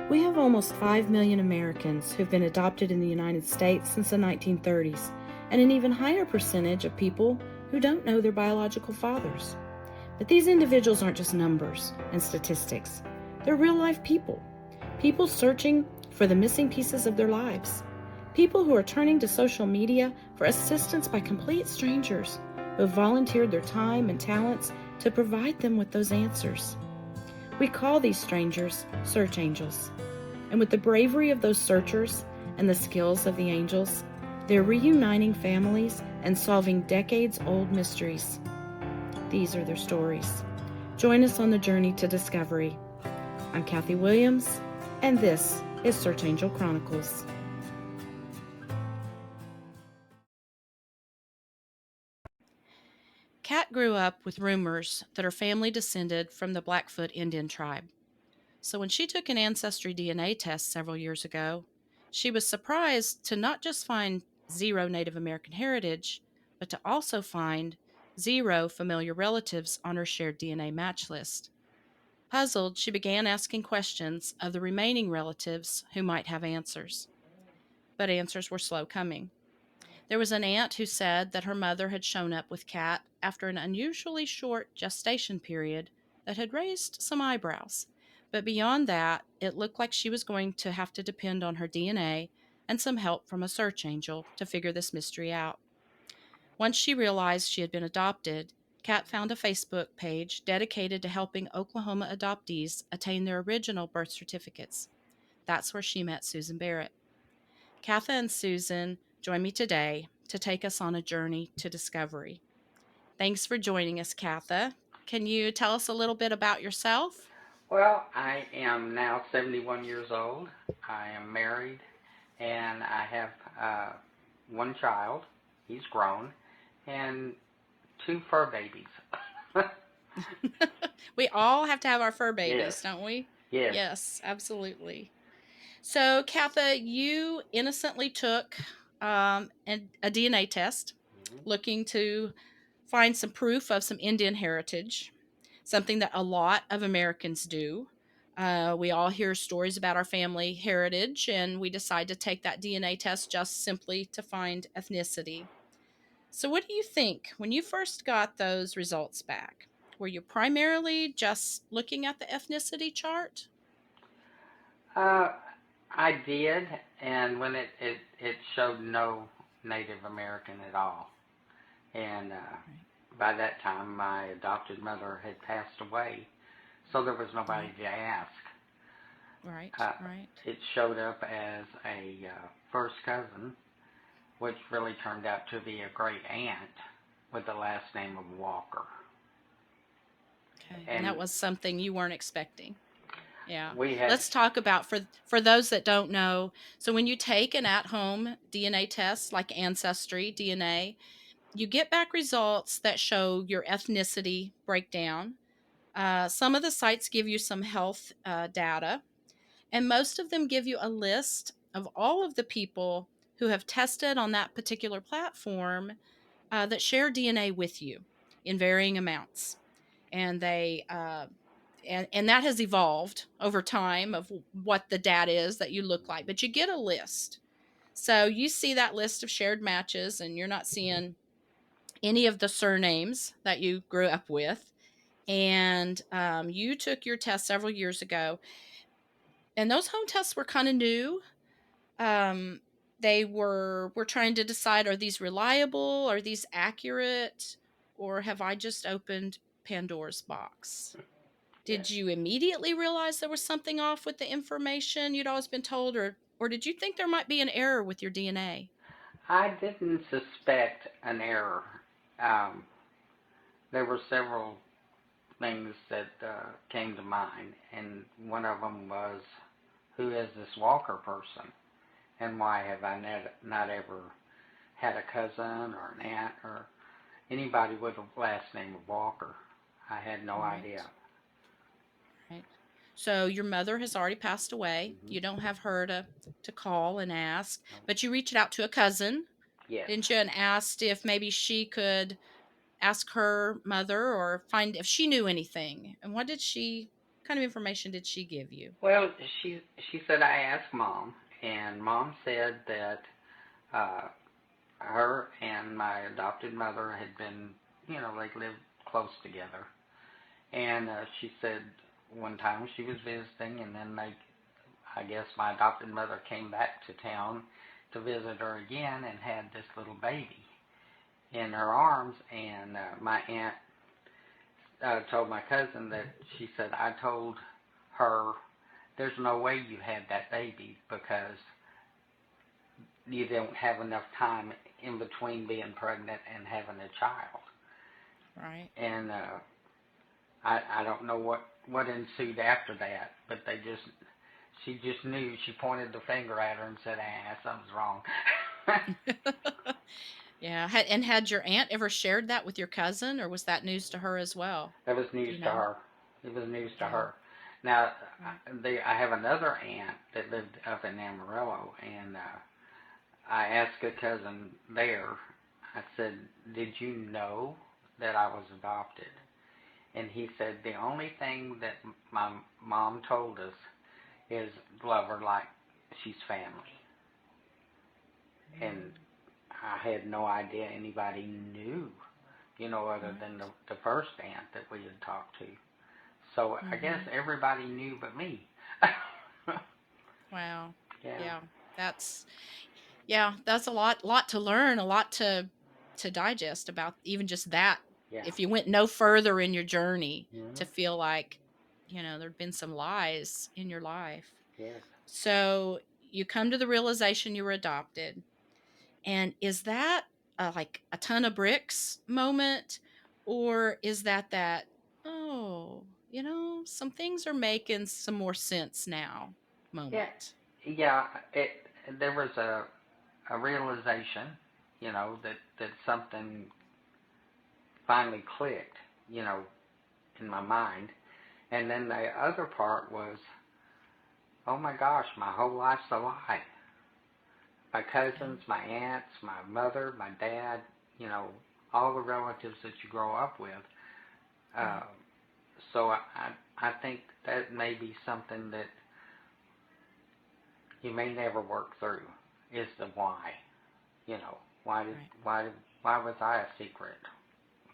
We have almost 5 million Americans who've been adopted in the United States since the 1930s, and an even higher percentage of people who don't know their biological fathers. But these individuals aren't just numbers and statistics. They're real-life people. People searching for the missing pieces of their lives. People who are turning to social media for assistance by complete strangers who have volunteered their time and talents to provide them with those answers. We call these strangers search angels. And with the bravery of those searchers and the skills of the angels, they're reuniting families and solving decades-old mysteries. These are their stories. Join us on the journey to discovery. I'm Kathy Williams, and this is Search Angel Chronicles. Kat grew up with rumors that her family descended from the Blackfoot Indian tribe. So when she took an ancestry DNA test several years ago, she was surprised to not just find 0 Native American heritage, but to also find 0 familiar relatives on her shared DNA match list. Puzzled, she began asking questions of the remaining relatives who might have answers. But answers were slow coming. There was an aunt who said that her mother had shown up with Kat after an unusually short gestation period that had raised some eyebrows. But beyond that, it looked like she was going to have to depend on her DNA and some help from a search angel to figure this mystery out. Once she realized she had been adopted, Kat found a Facebook page dedicated to helping Oklahoma adoptees attain their original birth certificates. That's where she met Susan Barrett. Katha and Susan join me today to take us on a journey to discovery. Thanks for joining us, Katha. Can you tell us a little bit about yourself? Well, I am now 71 years old. I am married, and I have one child. He's grown, and two fur babies. We all have to have our fur Yes, babies, don't we? yes. Yes, absolutely. So, Katha, you innocently took a DNA test Mhm. looking to find some proof of some Indian heritage, something that a lot of Americans do. We all hear stories about our family heritage, and we decide to take that DNA test just simply to find ethnicity. So, what do you think when you first got those results back? Were you primarily just looking at the ethnicity chart? Uh, I did, and when it showed no Native American at all, and Right, by that time my adopted mother had passed away, so there was nobody right, to ask. right, Uh, right. it showed up as a first cousin, which really turned out to be a great aunt with the last name of Walker. Okay, and And that was something you weren't expecting. Yeah. we had, Let's talk about for those that don't know. So when you take an at-home DNA test like Ancestry DNA, you get back results that show your ethnicity breakdown. Some of the sites give you some health data, and most of them give you a list of all of the people who have tested on that particular platform that share DNA with you in varying amounts. And and that has evolved over time of what the data is that you look like, but you get a list. So you see that list of shared matches, and you're not seeing any of the surnames that you grew up with. And you took your test several years ago, and those home tests were kind of new. Um, they were trying to decide, are these reliable, are these accurate, or have I just opened Pandora's box? yes, Did you immediately realize there was something off with the information you'd always been told, or did you think there might be an error with your DNA? I didn't suspect an error. Um, there were several things that came to mind, and one of them was, who is this Walker person, and why have I not ever had a cousin or an aunt or anybody with a last name of Walker? I had no idea. Right, right. So your mother has already passed away. Hmm. You don't have her to call and ask, No. but you reached out to a cousin, Yes. didn't you, and asked if maybe she could ask her mother or find if she knew anything. And what did she kind of information did she give you? Well, she said I asked mom, and mom said that uh, her and my adopted mother had been, they lived close together. And she said one time she was visiting, and then I guess my adopted mother came back to town to visit her again and had this little baby in her arms. And my aunt told my cousin that she said, I told her, there's no way you had that baby because you don't have enough time in between being pregnant and having a child. Right. And I don't know what ensued after that, but she just knew. She pointed the finger at her and said, something's wrong. Yeah. Had your aunt ever shared that with your cousin, or was that news to her as well? That was Do news you to know? her. It was news to Yeah. her. Now, Right. I have another aunt that lived up in Amarillo, and I asked a cousin there, I said, did you know that I was adopted? And he said, the only thing that my mom told us is love her like she's family. And Mm, I had no idea anybody knew, other than right. the first aunt that we had talked to. So I guess Mhm. everybody knew but me. Wow. Yeah, Yeah. That's that's a lot to learn, a lot to digest about even just that. yeah. If you went no further in your journey Hmm. to feel like, there'd been some lies in your life. Yes. So you come to the realization you were adopted. And is that like a ton of bricks moment? Or is that, oh, some things are making some more sense now Yeah, moment? yeah. There was a realization, that something finally clicked, you know, in my mind. And then the other part was, oh my gosh, my whole life's a lie. My Yeah. cousins, my aunts, my mother, my dad, all the relatives that you grow up with. Uh, Right. so I think that may be something that you may never work through is the why. Why did Right. why why was I a secret?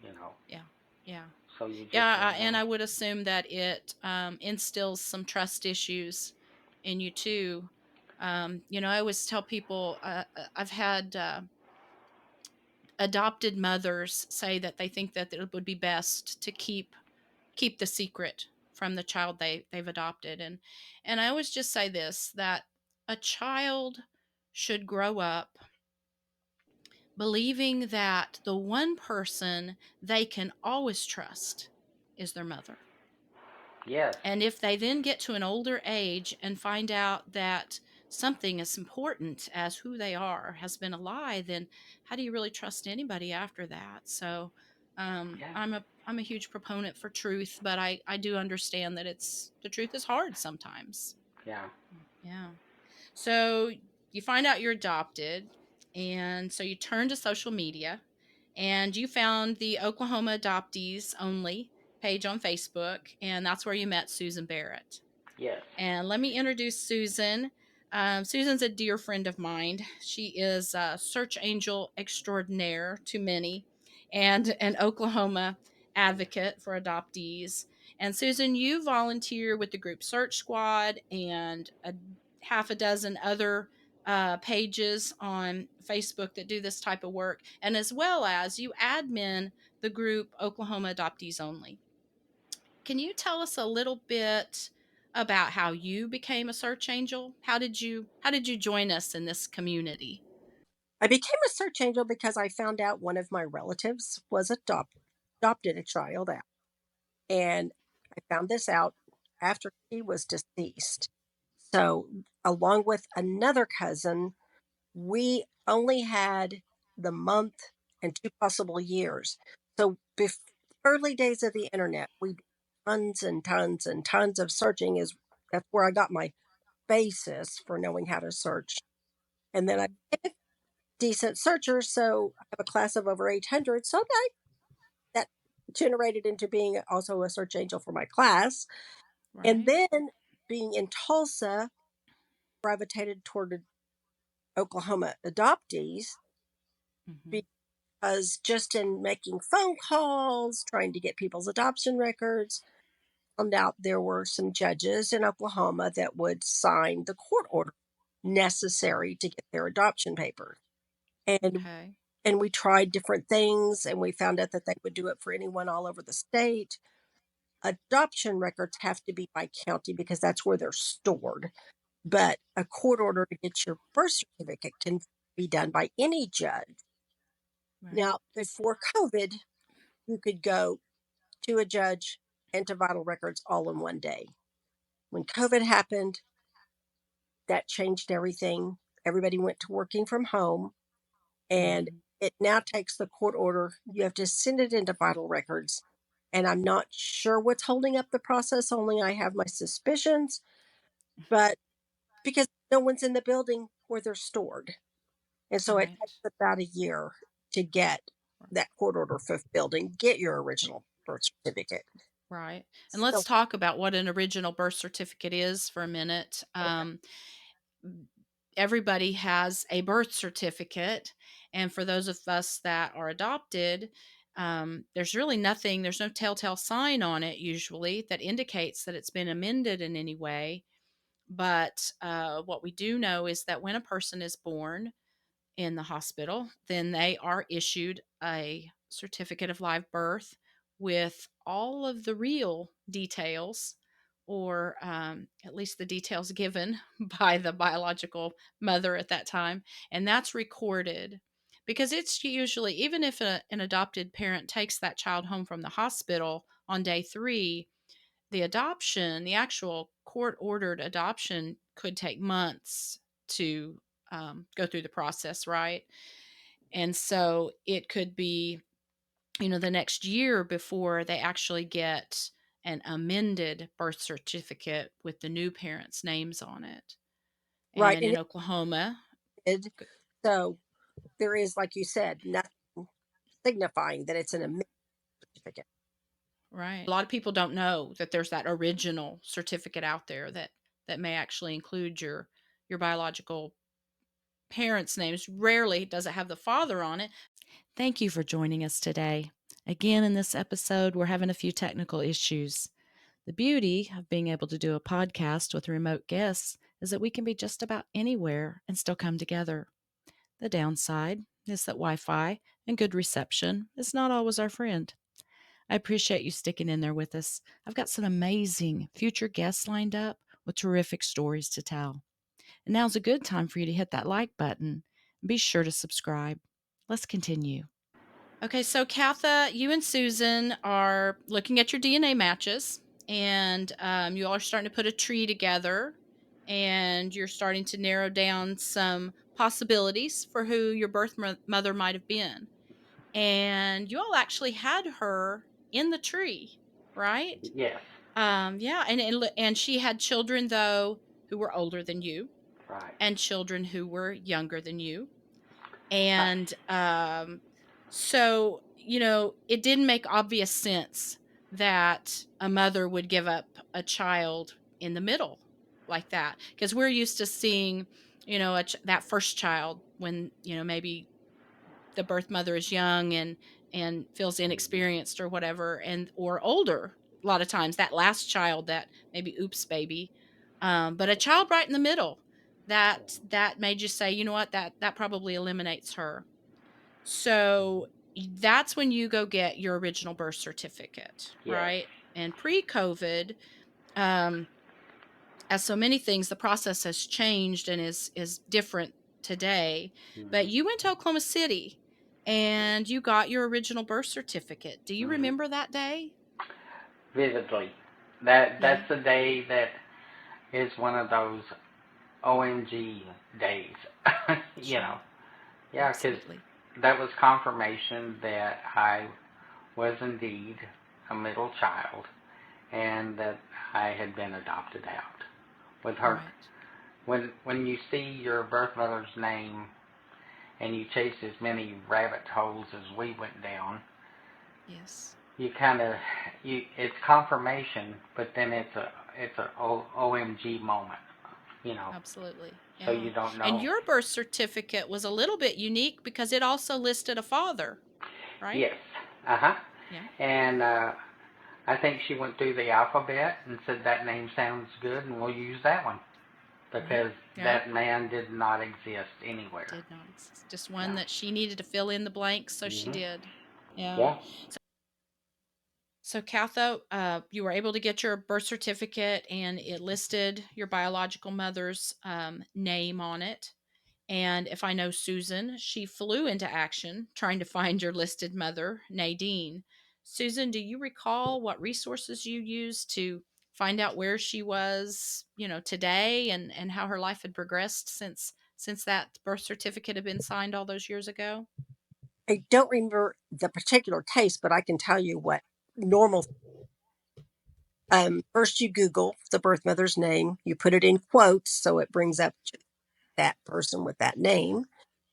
You know, Yeah. Yeah. so you just Yeah, don't and know. I would assume that it instills some trust issues in you too. I always tell people I've had adopted mothers say that they think that it would be best to keep the secret from the child they've adopted, and I always just say this, that a child should grow up believing that the one person they can always trust is their mother. Yes, And if they then get to an older age and find out that something as important as who they are has been a lie, then how do you really trust anybody after that? So yeah, I'm a huge proponent for truth, but I do understand that the truth is hard sometimes. yeah, Yeah. So you find out you're adopted, and so you turn to social media, and you found the Oklahoma Adoptees Only page on Facebook, and that's where you met Susan Barrett. yes, And let me introduce Susan. Susan's a dear friend of mine. She is a search angel extraordinaire to many and an Oklahoma advocate for adoptees. And Susan, you volunteer with the group Search Squad and a half a dozen other pages on Facebook that do this type of work, and as well as you admin the group Oklahoma Adoptees Only. Can you tell us a little bit about how you became a search angel? How did you join us in this community? I became a search angel because I found out one of my relatives was adopted a child out. And I found this out after he was deceased. So, along with another cousin, we only had the month and two possible years. So, early days of the internet, we did tons and tons and tons of searching. Is That's where I got my basis for knowing how to search. And then I decent searcher, so I have a class of over 800. So that generated into being also a search angel for my class. And Right. then being in Tulsa, gravitated toward Oklahoma adoptees Mm-hmm. because just in making phone calls, trying to get people's adoption records, found out there were some judges in Oklahoma that would sign the court order necessary to get their adoption papers. And Okay. and we tried different things and we found out that they would do it for anyone all over the state. Adoption records have to be by county because that's where they're stored. But a court order to get your birth certificate can be done by any judge. Right. Now, before COVID, you could go to a judge and to vital records all in one day. When COVID happened, that changed everything. Everybody went to working from home, and Mm-hmm. it now takes the court order. You have to send it into vital records. And I'm not sure what's holding up the process, only I have my suspicions, but because no one's in the building where they're stored. And so it Right. takes about a year to get that court order fulfilled and get your original birth certificate. Right. And let's So, talk about what an original birth certificate is for a minute. okay. Everybody has a birth certificate. And for those of us that are adopted, there's really nothing, there's no telltale sign on it usually that indicates that it's been amended in any way. But what we do know is that when a person is born, in the hospital, then they are issued a certificate of live birth with all of the real details, or at least the details given by the biological mother at that time. And that's recorded because it's usually, even if an adopted parent takes that child home from the hospital on day 3, the adoption, the actual court ordered adoption, could take months to go through the process, right? And so it could be, the next year before they actually get an amended birth certificate with the new parents' names on it. Right. And And in Oklahoma, it did. So there is, like you said, nothing signifying that it's an amendment certificate. right? A lot of people don't know that there's that original certificate out there that may actually include your biological parents' names. Rarely does it have the father on it. Thank you for joining us today. Again, in this episode, we're having a few technical issues. The beauty of being able to do a podcast with remote guests is that we can be just about anywhere and still come together. The downside is that Wi Fi and good reception is not always our friend. I appreciate you sticking in there with us. I've got some amazing future guests lined up with terrific stories to tell. And now's a good time for you to hit that like button and be sure to subscribe. Let's continue. Okay, so Katha, you and Susan are looking at your DNA matches, and you all are starting to put a tree together, and you're starting to narrow down some possibilities for who your birth mother might have been. And you all actually had her in the tree, right? Yes. Yeah, and she had children though who were older than you, Right. and children who were younger than you. Uh, And so, it didn't make obvious sense that a mother would give up a child in the middle like that, because we're used to seeing, that first child when, maybe the birth mother is young and feels inexperienced or whatever, and or older, a lot of times that last child, that maybe oops baby, but a child right in the middle, that made you say, you know what, that probably eliminates her. So that's when you go get your original birth certificate, yes. right? And pre-COVID, um, as so many things, the process has changed and is different today. But you Mm-hmm. went to Oklahoma City and you got your original birth certificate. Do you Mm-hmm. remember that day? Vividly. Yeah, That's the day that is one of those OMG days. you know. sure. Yeah, because Absolutely. that was confirmation that I was indeed a middle child and that I had been adopted out. With her, Right. when you see your birth mother's name and you chase as many rabbit holes as we went down, Yes. you kind of it's confirmation, but then it's an OMG moment, you know. Absolutely. So Yeah. you don't And know. your birth certificate was a little bit unique because it also listed a father, right? Yes. Uh huh. Yeah. And I think she went through the alphabet and said that name sounds good, and we'll use that one Right. because Yeah. that man did not exist anywhere. Did not exist. Just No. one that she needed to fill in the blanks, so she Mhm. did. Yeah. Yeah. So, Katha, you were able to get your birth certificate and it listed your biological mother's name on it. And if I know Susan, she flew into action trying to find your listed mother, Nadine. Susan, do you recall what resources you used to find out where she was, today and how her life had progressed since that birth certificate had been signed all those years ago? I don't remember the particular case, but I can tell you what normal. First, you Google the birth mother's name. You put it in quotes so it brings up that person with that name.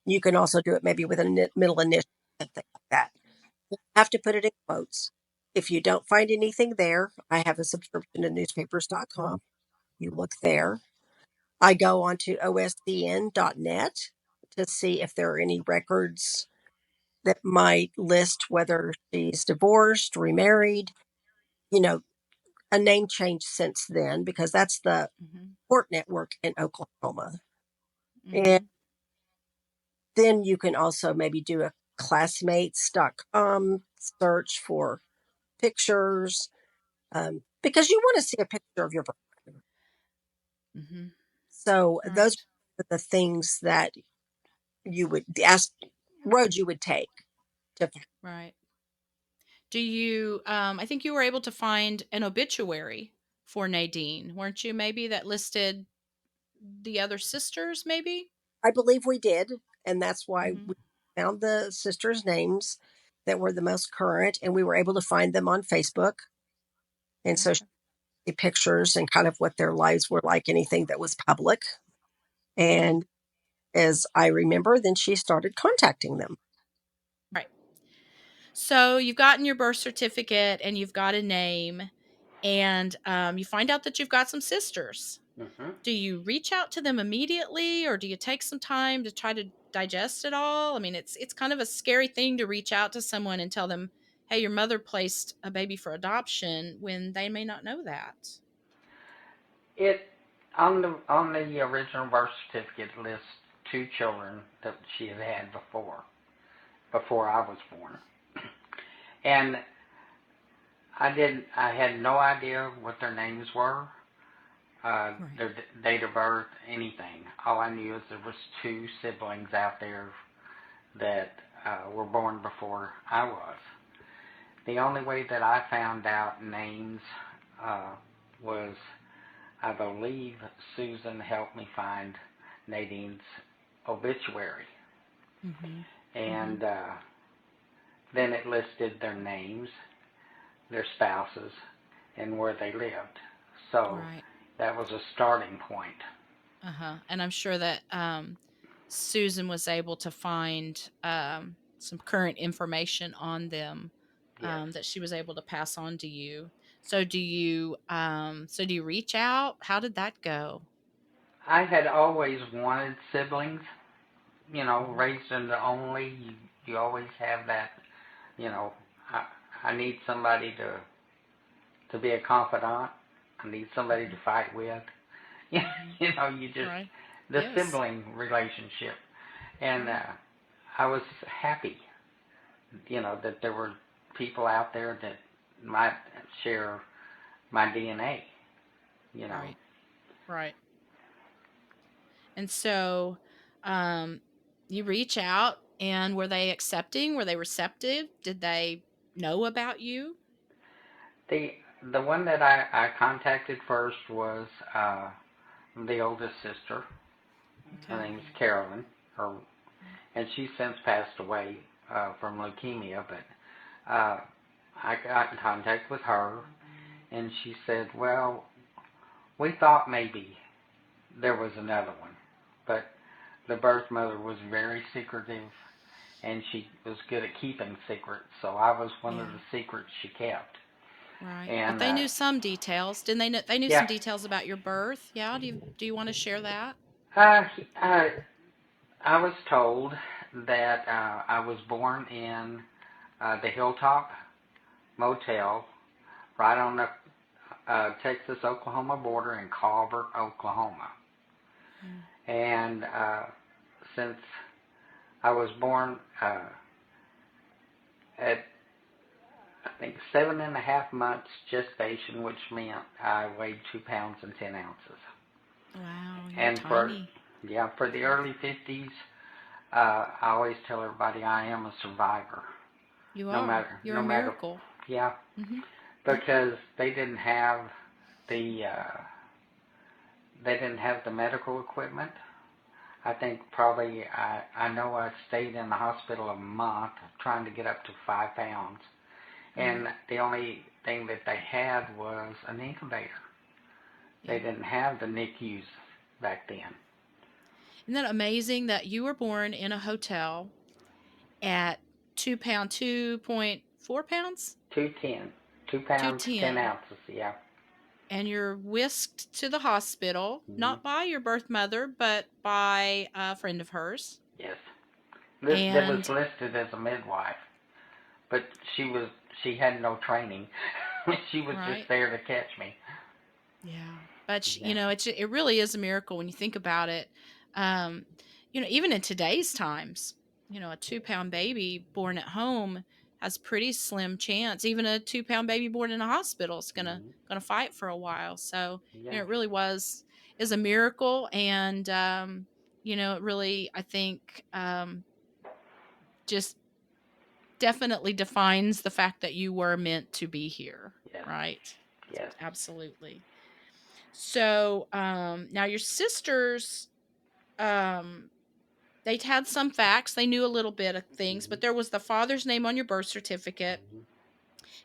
You can also do it maybe with a middle initial and things like that. You have to put it in quotes. If you don't find anything there, I have a subscription to newspapers.com. You look there. I go onto oscn.net to see if there are any records that might list whether she's divorced, remarried, you know, a name change since then, because that's the Mm-hmm. court network in Oklahoma. And Mm-hmm. then you can also maybe do a classmates.com search for pictures, because you want to see a picture of your brother. Mm-hmm. So those Right. are the things that you would ask, roads you would take to. Right. Do you, I think you were able to find an obituary for Nadine, weren't you? Maybe that listed the other sisters, maybe? I believe we did, and that's why Mm-hmm. we found the sisters' names that were the most current, and we were able to find them on Facebook. And so she Okay. had pictures and kind of what their lives were like, anything that was public. And as I remember, then she started contacting them. Right. So you've gotten your birth certificate and you've got a name, and you find out that you've got some sisters. Mhm. Do you reach out to them immediately, or do you take some time to try to digest it all? I mean, it's kind of a scary thing to reach out to someone and tell them, "Hey, your mother placed a baby for adoption," when they may not know that. It on the original birth certificate lists two children that she had had before I was born, and I had no idea what their names were, Right. their date of birth, anything. All I knew is there was two siblings out there that were born before I was. The only way that I found out names uh, was, I believe Susan helped me find Nadine's obituary, Mhm. Mhm. and then it listed their names, their spouses, and where they lived. So Right. that was a starting point. Uh-huh. And I'm sure that Susan was able to find some current information on them Yes, that she was able to pass on to you. So do you reach out? How did that go? I had always wanted siblings. Mhm. Raised in the only, you always have that. You know, I I need somebody to be a confidant. I need somebody to Mhm. fight with. Yeah, Mhm. you just Right. the Yes. sibling relationship, and Right. I was happy, that there were people out there that might share my DNA. You know, Right. Right. And so um you reach out, and were they accepting? Were they receptive? Did they know about you? the the one that I contacted first was the oldest sister. Her Okay. name is Carolyn, her, and she's since passed away from leukemia. But I got in contact with her, and she said, "Well, we thought maybe there was another one, but the birth mother was very secretive, and she was good at keeping secrets. So I was one of Yeah. the secrets she kept." Right. But And they knew some details. Didn't they know they knew some yeah, details about your birth? Yeah. Do you want to share that? uh, I was told that I was born in the Hilltop Motel right on the Texas-Oklahoma border in Culver, Oklahoma. Mm. And since I was born at, I think, 7.5 months gestation, which meant I weighed 2 pounds and 10 ounces. Wow, you were And for tiny. yeah, for the early 50s, I always tell everybody I am a survivor. You No are. matter, You're no a matter, miracle. yeah, Mhm. because the they didn't have the medical equipment. I think probably I know I stayed in the hospital a month trying to get up to 5 pounds, Right. and the only thing that they had was an incubator. They Yeah. didn't have the NICUs back then. Isn't that amazing that you were born in a hotel at 2 pound, 2.4 pounds, 210, two two pounds, ten ten, ounces. Yeah. and you're whisked to the hospital, Hmm. not by your birth mother, but by a friend of hers. Yes. That was And listed as a midwife, but she was she had no training. She was just right, there to catch me. yeah, but Yeah. it really is a miracle when you think about it. Um, even in today's times, a 2 pound baby born at home has pretty slim chance. Even a 2 pound baby born in a hospital is gonna Hmm. gonna fight for a while. So Yeah. it really is a miracle, and it really, I think, just definitely defines the fact that you were meant to be here, Yes. right? Yes. Absolutely. So, now your sisters, um, they'd had some facts. They knew a little bit of things, Hmm. but there was the father's name on your birth certificate, Hmm.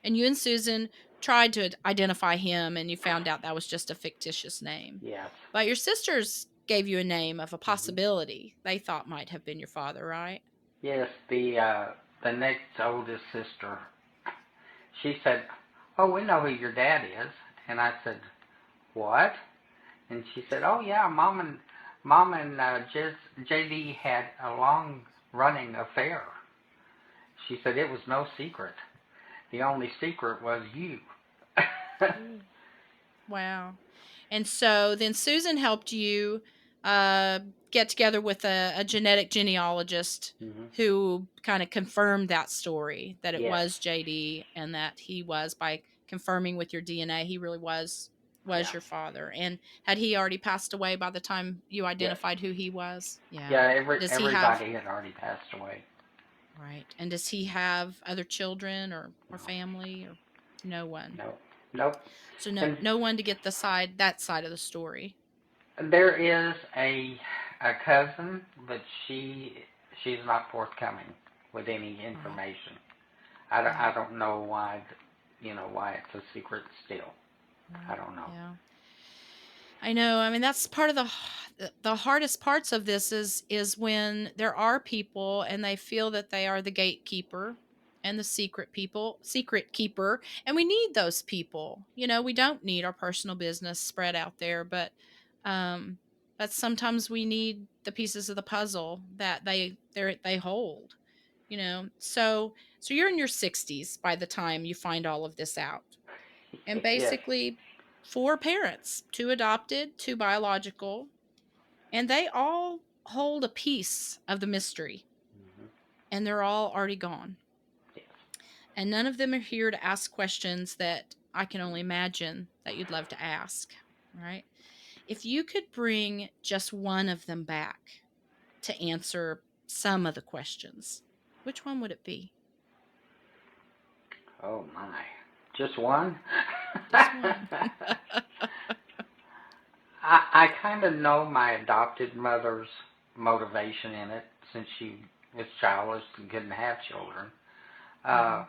and you and Susan tried to identify him, and you found out that was just a fictitious name. Yes. But your sisters gave you a name of a Hmm. possibility they thought might have been your father, right? Yes. The next oldest sister, she said, "Oh, we know who your dad is," and I said, "What?" And she said, "Oh yeah, mom and JD had a long running affair." She said it was no secret. The only secret was you. Ooh. Wow. And so then Susan helped you uh, get together with a genetic genealogist Hmm. who kind of confirmed that story that it Yes. was JD, and that he was, by confirming with your DNA, he really was Yeah. your father. And had he already passed away by the time you Yes. identified who he was? Yeah. Yeah. Does he have Everybody had already passed away. right? And does he have other children or No. family, or no one? No. Nope. So no And no one to get that side of the story. there is a cousin, but she's not forthcoming with any Right. information. Yeah. I don't know why, why it's a secret still. I Right. don't know. Yeah. I know. I mean, that's part of the hardest parts of this is when there are people and they feel that they are the gatekeeper and the secret keeper, and we need those people. We don't need our personal business spread out there, um but sometimes we need the pieces of the puzzle that they hold. So you're in your 60s by the time you find all of this out, and Yes. basically four parents, two adopted, two biological, and they all hold a piece of the mystery, Hmm. and they're all already gone. Yes. And none of them are here to ask questions that I can only imagine that you'd love to ask, right? If you could bring just one of them back to answer some of the questions, which one would it be? Oh my. Just one? Just one. I kind of know my adopted mother's motivation in it since she was childless and couldn't have children. Hmm. Uh,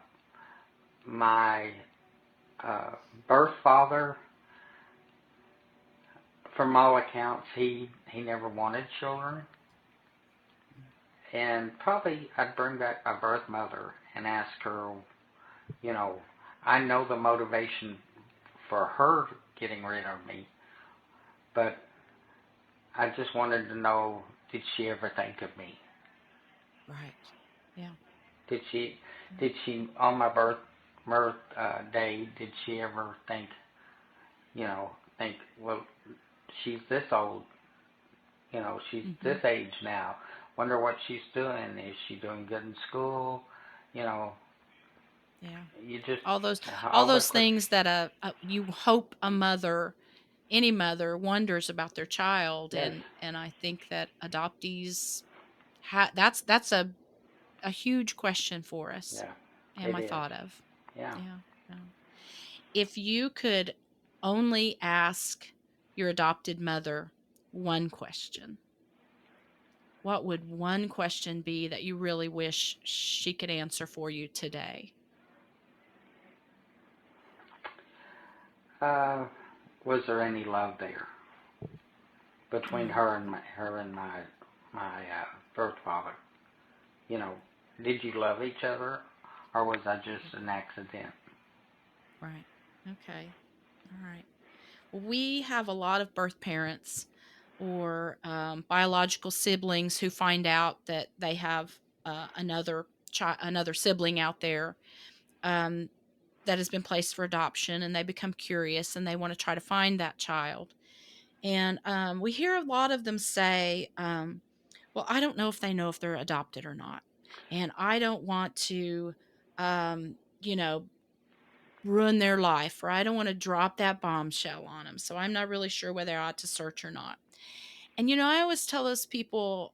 my uh, birth father, from all accounts, he never wanted children. And probably I'd bring back my birth mother and ask her, you know, I know the motivation for her getting rid of me, but I just wanted to know, did she ever think of me? Right. Yeah. Did she, Yeah. did she on my day, did she ever think, think, well, she's this old, she's Mm-hmm. this age now. Wonder what she's doing. Is she doing good in school? You know, Yeah. you just All those all all the those questions. things that you hope a mother, any mother, wonders about their child, Yes. and I think that adoptees that's a huge question for us. Yeah. Am It I is. thought of? Yeah. Yeah. Yeah. If you could only ask your adopted mother one question, what would one question be that you really wish she could answer for you today? Uh, was there any love there between Mm, her and my birth father? You know, did you love each other, or was I just an accident? right. Okay. All right. Well, we have a lot of birth parents or biological siblings who find out that they have another sibling out there um, that has been placed for adoption, and they become curious and they want to try to find that child. And we hear a lot of them say, "Well, I don't know if they know if they're adopted or not, and I don't want to, um, you know, ruin their life, or I don't want to drop that bombshell on them. So I'm not really sure whether I ought to search or not." And I always tell those people,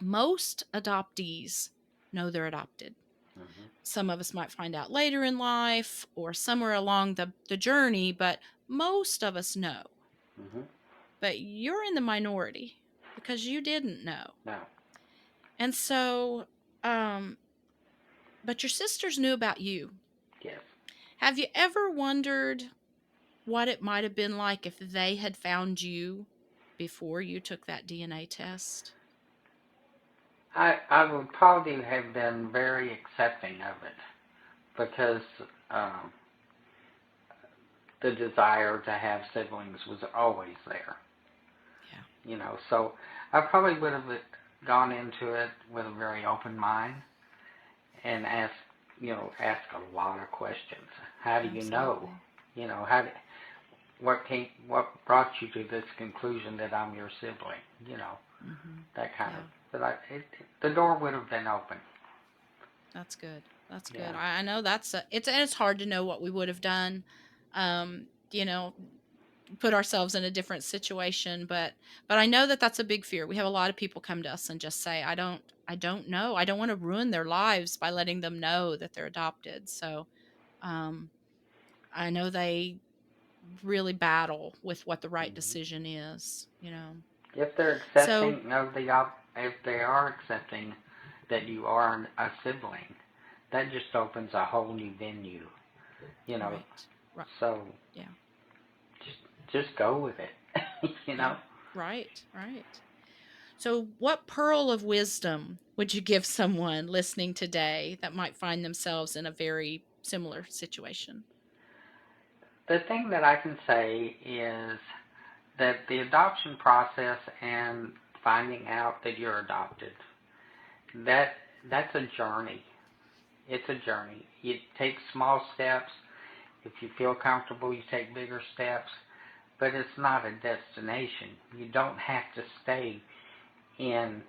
most adoptees know they're adopted. Mhm. Some of us might find out later in life or somewhere along the journey, but most of us know. Mhm. But you're in the minority because you didn't know. No. And so, um, but your sisters knew about you. Yes. Have you ever wondered what it might have been like if they had found you before you took that DNA test? I would probably have been very accepting of it because um, the desire to have siblings was always there. Yeah. So I probably would have gone into it with a very open mind and ask a lot of questions. How do you know? Absolutely. You know, what brought you to this conclusion that I'm your sibling? Mhm. That kind of. Yeah. But the door would have been open. That's good. That's Yeah. good. I know it's hard to know what we would have done. Um, you know, put ourselves in a different situation, but I know that that's a big fear. We have a lot of people come to us and just say, I don't know. I don't want to ruin their lives by letting them know that they're adopted." So, um I know they really battle with what the right Hmm. decision is. If they're So, accepting if they are accepting that you are a sibling, that just opens a whole new venue. You know, right. Right. so Yeah. just just go with it. you Yeah. know. Right. Right. So, what pearl of wisdom would you give someone listening today that might find themselves in a very similar situation? The thing that I can say is that the adoption process and finding out that you're adopted, that that's a journey. It's a journey. You take small steps. If you feel comfortable, you take bigger steps. But it's not a destination. You don't have to stay in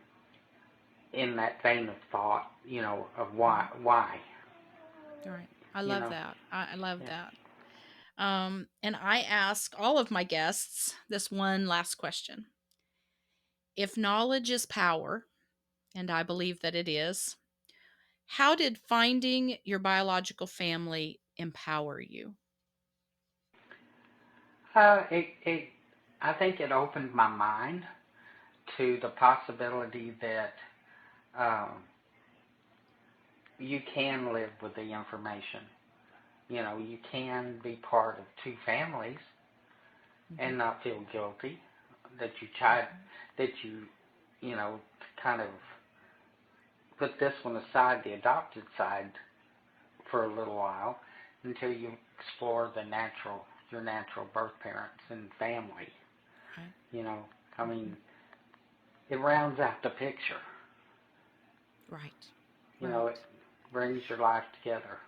in that vein of thought, of Right. why. Right. I You love know. that. I love Yeah. that. And I ask all of my guests this one last question. If knowledge is power, and I believe that it is, how did finding your biological family empower you? It I think it opened my mind to the possibility that um, you can live with the information. You can be part of two families Hmm. and not feel guilty that you tried, Hmm. that kind of put this one aside, the adopted side, for a little while until you explore your natural birth parents and family. Right. You know, I mean, it rounds out the picture. Right. You know, it brings your life together.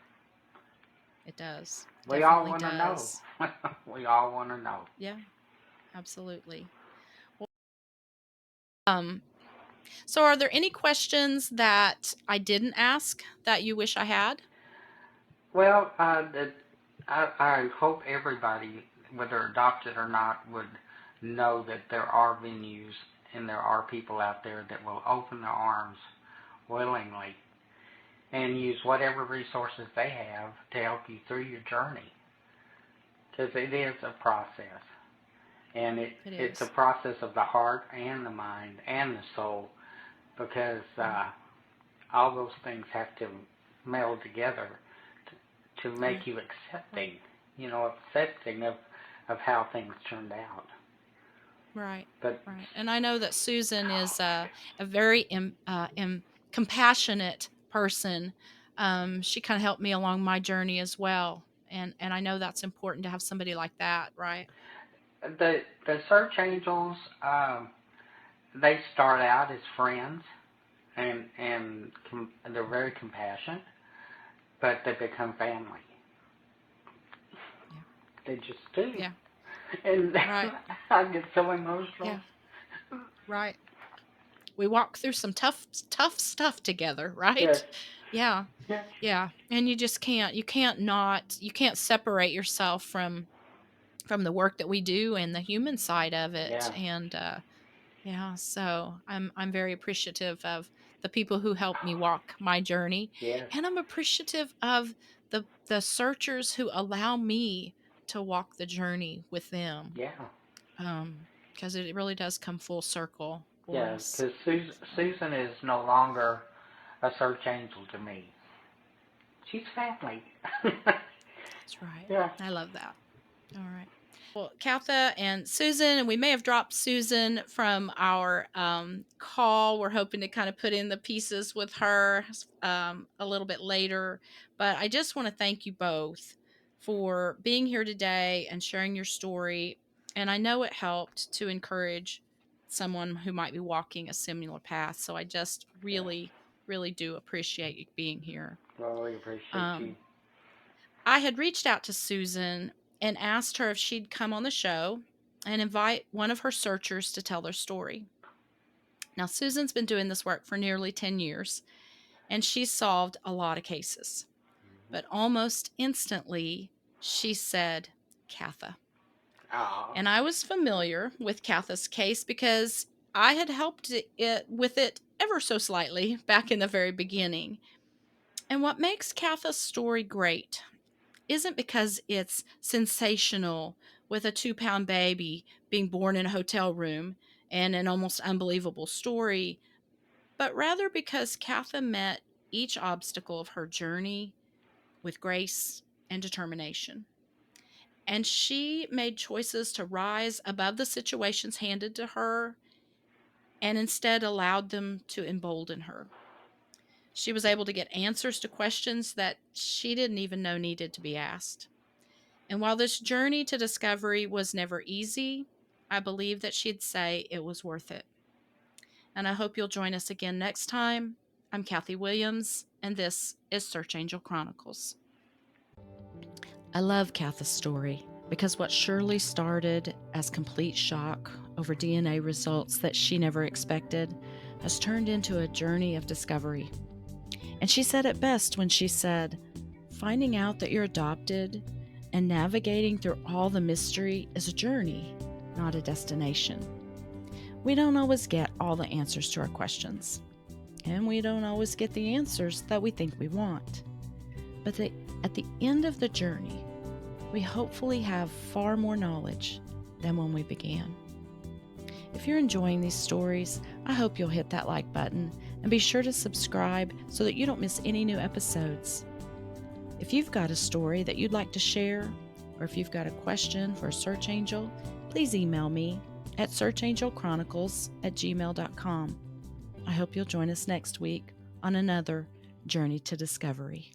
It does. We all Definitely want to know. does. We all want to know. Yeah, absolutely. Well, um, so are there any questions that I didn't ask that you wish I had? Well, I hope everybody, whether adopted or not, would know that there are venues and there are people out there that will open their arms willingly and use whatever resources they have to help you through your journey. Because it is a process. And It it's a is. process of the heart and the mind and the soul, because Right. all those things have to meld together to make Right. you accepting, accepting of how things turned out. Right. But Right. And I know that Susan is a very compassionate person. She kind of helped me along my journey as well. And I know that's important to have somebody like that, right? the search angels, they start out as friends, and they're very compassionate, but they become family. Yeah. They just do. Yeah. And Right. I get so emotional. Yeah. Right. We walk through some tough stuff together, right? Yes. Yeah. Yes. Yeah. And you can't separate yourself from the work that we do and the human side of it. Yeah. And yeah, so I'm very appreciative of the people who helped me walk my journey, Yes. and I'm appreciative of the searchers who allow me to walk the journey with them. Yeah. Because it really does come full circle for Yeah. us. Because So Susan is no longer a search angel to me. She's family. that's right. Yeah. I love that. All right. Well, Katha and Susan, and we may have dropped Susan from our call. We're hoping to kind of put in the pieces with her a little bit later. But I just want to thank you both for being here today and sharing your story. And I know it helped to encourage someone who might be walking a similar path. So I just Yes. really, really do appreciate you being here. Well, we appreciate you. Um, I had reached out to Susan and asked her if she'd come on the show and invite one of her searchers to tell their story. Now, Susan's been doing this work for nearly 10 years, and she's solved a lot of cases. But almost instantly, she said, Katha. Oh. And I was familiar with Katha's case because I had helped with it ever so slightly back in the very beginning. And what makes Katha's story great isn't because it's sensational with a 2-pound baby being born in a hotel room and an almost unbelievable story, but rather because Katha met each obstacle of her journey with grace and determination. And she made choices to rise above the situations handed to her and instead allowed them to embolden her. She was able to get answers to questions that she didn't even know needed to be asked. And while this journey to discovery was never easy, I believe that she'd say it was worth it. And I hope you'll join us again next time. I'm Kathy Williams, and this is Search Angel Chronicles. I love Katha's story because what surely started as complete shock over DNA results that she never expected has turned into a journey of discovery. And she said it best when she said, finding out that you're adopted and navigating through all the mystery is a journey, not a destination. We don't always get all the answers to our questions, and we don't always get the answers that we think we want. But at the end of the journey, we hopefully have far more knowledge than when we began. If you're enjoying these stories, I hope you'll hit that like button and be sure to subscribe so that you don't miss any new episodes. If you've got a story that you'd like to share, or if you've got a question for a search angel, please email me at searchangelchronicles@gmail.com. I hope you'll join us next week on another Journey to Discovery.